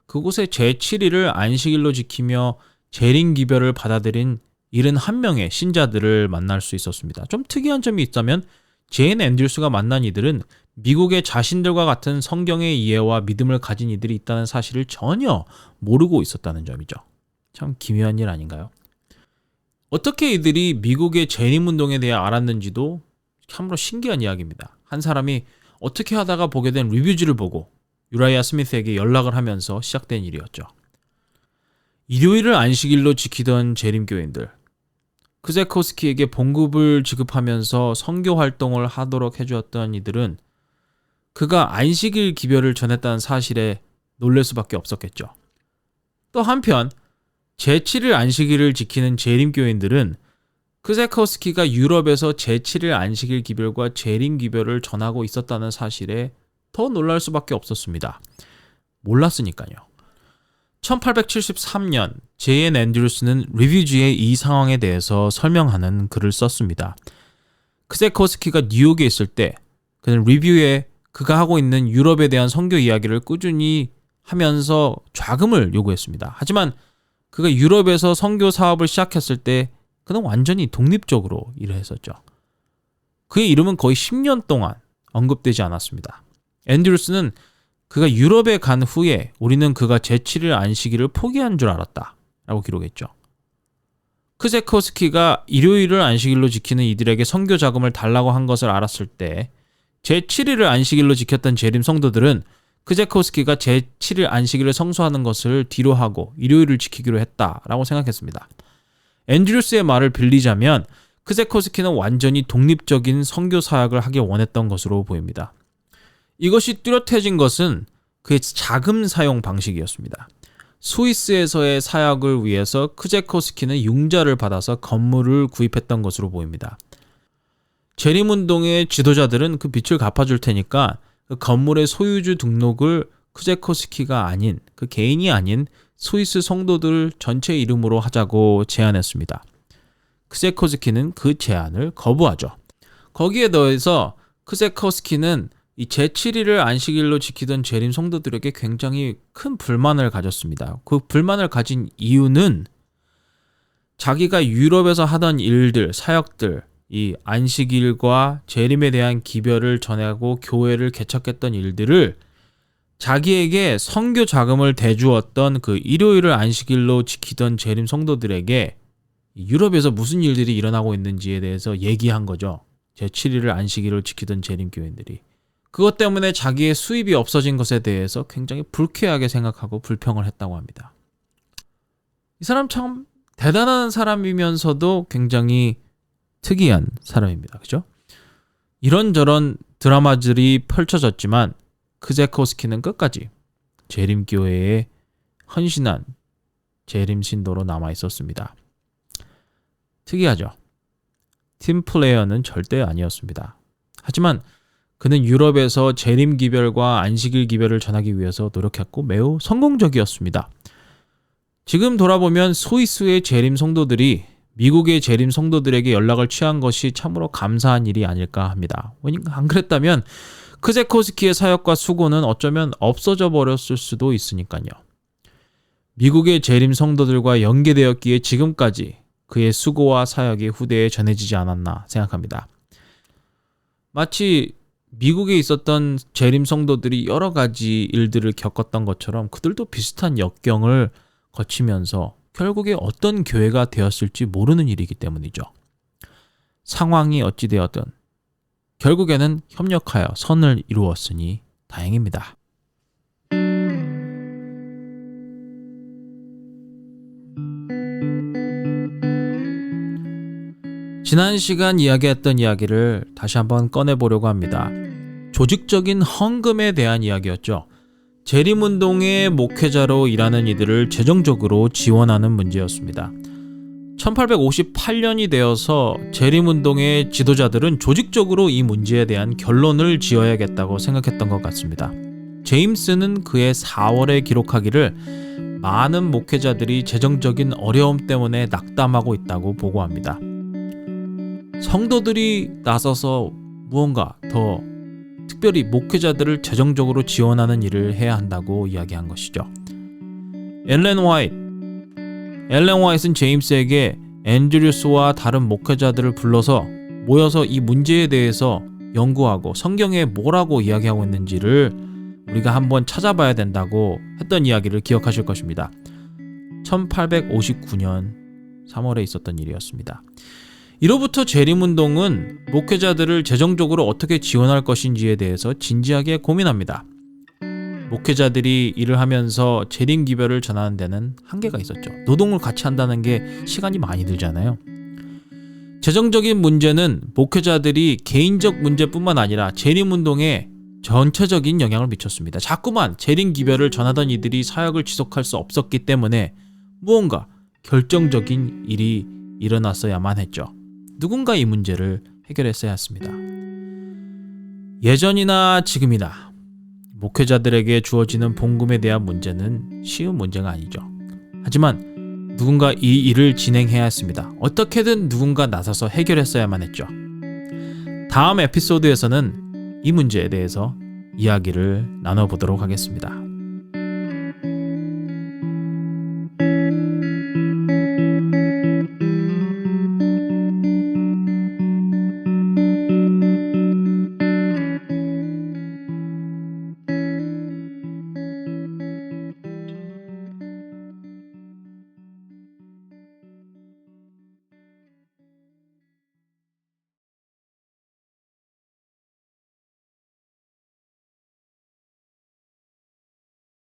그곳에 제7일을 안식일로 지키며 재림기별을 받아들인 71명의 신자들을 만날 수 있었습니다. 좀 특이한 점이 있다면 제이앤 앤드루스가 만난 이들은 미국에 자신들과 같은 성경의 이해와 믿음을 가진 이들이 있다는 사실을 전혀 모르고 있었다는 점이죠. 참 기묘한 일 아닌가요? 어떻게 이들이 미국의 재림운동에 대해 알았는지도 참으로 신기한 이야기입니다. 한 사람이 어떻게 하다가 보게 된 리뷰지를 보고 유라이아 스미스에게 연락을 하면서 시작된 일이었죠. 일요일을 안식일로 지키던 재림교인들, 크제코스키에게 봉급을 지급하면서 선교 활동을 하도록 해주었던 이들은 그가 안식일 기별을 전했다는 사실에 놀랄 수밖에 없었겠죠. 또 한편 제7일 안식일을 지키는 재림교인들은 크세코스키가 유럽에서 제7일 안식일 기별과 재림 기별을 전하고 있었다는 사실에 더 놀랄 수밖에 없었습니다. 몰랐으니까요. 1873년 제이앤 앤드루스는 리뷰지에 이 상황에 대해서 설명하는 글을 썼습니다. 크세코스키가 뉴욕에 있을 때 그는 리뷰에 그가 하고 있는 유럽에 대한 선교 이야기를 꾸준히 하면서 좌금을 요구했습니다. 하지만 그가 유럽에서 선교 사업을 시작했을 때 그는 완전히 독립적으로 일을 했었죠. 그의 이름은 거의 10년 동안 언급되지 않았습니다. 앤드루스는 그가 유럽에 간 후에 우리는 그가 제7일 안식일을 포기한 줄 알았다 라고 기록했죠. 크세코스키가 일요일을 안식일로 지키는 이들에게 선교 자금을 달라고 한 것을 알았을 때 제7일을 안식일로 지켰던 재림 성도들은 크세코스키가 제7일 안식일을 성수하는 것을 뒤로하고 일요일을 지키기로 했다라고 생각했습니다. 앤드루스의 말을 빌리자면 크세코스키는 완전히 독립적인 선교 사역을 하기 원했던 것으로 보입니다. 이것이 뚜렷해진 것은 그의 자금 사용 방식이었습니다. 스위스에서의 사역을 위해서 크세코스키는 융자를 받아서 건물을 구입했던 것으로 보입니다. 재림운동의 지도자들은 그 빚을 갚아줄 테니까 그 건물의 소유주 등록을 크세코스키가 아닌 그 개인이 아닌 스위스 성도들 전체 이름으로 하자고 제안했습니다. 크세코스키는 그 제안을 거부하죠. 거기에 더해서 크세코스키는 이 제7일을 안식일로 지키던 재림 성도들에게 굉장히 큰 불만을 가졌습니다. 그 불만을 가진 이유는 자기가 유럽에서 하던 일들, 사역들, 이 안식일과 재림에 대한 기별을 전하고 교회를 개척했던 일들을 자기에게 선교 자금을 대주었던 그 일요일을 안식일로 지키던 재림 성도들에게 유럽에서 무슨 일들이 일어나고 있는지에 대해서 얘기한 거죠. 제7일을 안식일로 지키던 재림 교인들이. 그것 때문에 자기의 수입이 없어진 것에 대해서 굉장히 불쾌하게 생각하고 불평을 했다고 합니다. 이 사람 참 대단한 사람이면서도 굉장히 특이한 사람입니다. 그죠? 이런저런 드라마들이 펼쳐졌지만 크세코스키는 끝까지 재림교회에 헌신한 재림신도로 남아 있었습니다. 특이하죠? 팀플레이어는 절대 아니었습니다. 하지만 그는 유럽에서 재림 기별과 안식일 기별을 전하기 위해서 노력했고 매우 성공적이었습니다. 지금 돌아보면 스위스의 재림 성도들이 미국의 재림 성도들에게 연락을 취한 것이 참으로 감사한 일이 아닐까 합니다. 안 그랬다면 크세코스키의 사역과 수고는 어쩌면 없어져 버렸을 수도 있으니까요. 미국의 재림 성도들과 연계되었기에 지금까지 그의 수고와 사역이 후대에 전해지지 않았나 생각합니다. 마치 미국에 있었던 재림 성도들이 여러 가지 일들을 겪었던 것처럼 그들도 비슷한 역경을 거치면서 결국에 어떤 교회가 되었을지 모르는 일이기 때문이죠. 상황이 어찌 되었든 결국에는 협력하여 선을 이루었으니 다행입니다. 지난 시간 이야기했던 이야기를 다시 한번 꺼내보려고 합니다. 조직적인 헌금에 대한 이야기였죠. 재림운동의 목회자로 일하는 이들을 재정적으로 지원하는 문제였습니다. 1858년이 되어서 재림운동의 지도자들은 조직적으로 이 문제에 대한 결론을 지어야겠다고 생각했던 것 같습니다. 제임스는 그의 4월에 기록하기를 많은 목회자들이 재정적인 어려움 때문에 낙담하고 있다고 보고합니다. 성도들이 나서서 무언가 더 특별히 목회자들을 재정적으로 지원하는 일을 해야 한다고 이야기한 것이죠. 엘렌 화이트는 제임스에게 앤드류스와 다른 목회자들을 불러서 모여서 이 문제에 대해서 연구하고 성경에 뭐라고 이야기하고 있는지를 우리가 한번 찾아봐야 된다고 했던 이야기를 기억하실 것입니다. 1859년 3월에 있었던 일이었습니다. 이로부터 재림운동은 목회자들을 재정적으로 어떻게 지원할 것인지에 대해서 진지하게 고민합니다. 목회자들이 일을 하면서 재림기별을 전하는 데는 한계가 있었죠. 노동을 같이 한다는 게 시간이 많이 들잖아요. 재정적인 문제는 목회자들이 개인적 문제뿐만 아니라 재림운동에 전체적인 영향을 미쳤습니다. 자꾸만 재림기별을 전하던 이들이 사역을 지속할 수 없었기 때문에 무언가 결정적인 일이 일어났어야만 했죠. 누군가 이 문제를 해결했어야 했습니다. 예전이나 지금이나 목회자들에게 주어지는 봉금에 대한 문제는 쉬운 문제가 아니죠. 하지만 누군가 이 일을 진행해야 했습니다. 어떻게든 누군가 나서서 해결했어야만 했죠. 다음 에피소드에서는 이 문제에 대해서 이야기를 나눠보도록 하겠습니다.